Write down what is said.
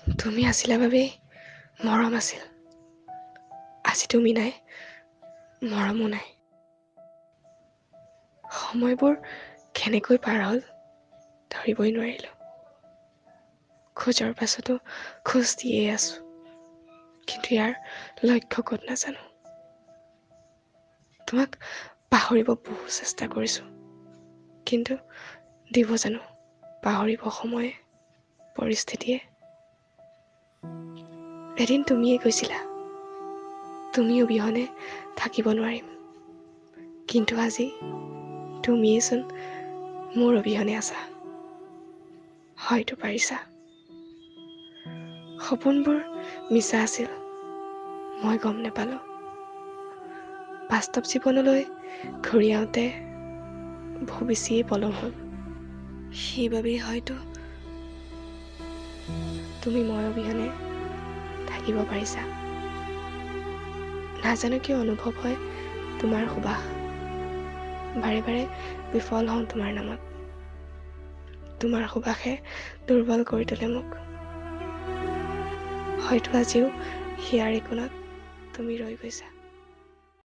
তুমি আছিলা বাবেই মৰম আছিল। আজি তুমি নাই, মৰমো নাই। সময়বোৰ কেনেকৈ পাৰ হ'ল ধৰিবই নোৱাৰিলো। খোজৰ পাছতো খোজ দিয়েই আছো, কিন্তু ইয়াৰ লক্ষ্য ক'ত নাজানো। তোমাক পাহৰিব বহু চেষ্টা কৰিছো, কিন্তু দিব জানো পাহৰিব সময়ে, পৰিস্থিতিয়ে। এদিন তুমিয়ে কৈছিলা তুমি অবিহনে থাকিব নোৱাৰিম, কিন্তু আজি তুমিয়েচোন মোৰ অবিহনে আছা। হয়তো পাৰিছা। সপোনবোৰ মিছা আছিল, মই গম নেপালো। বাস্তৱ জীৱনলৈ ঘূৰি আহোঁতে বহু বেছিয়ে পলম হ'ল। সেইবাবেই হয়তো তুমি মই অবিহনে থাকিব পাৰিছা। নাজানো কিয় অনুভৱ হয় তোমাৰ সুবাস। বাৰে বাৰে বিফল হওঁ তোমাৰ নামত। তোমাৰ সুবাসে দুৰ্বল কৰি তোলে মোক। হয়তো আজিও হিয়াৰ কোণত তুমি ৰৈ গৈছা।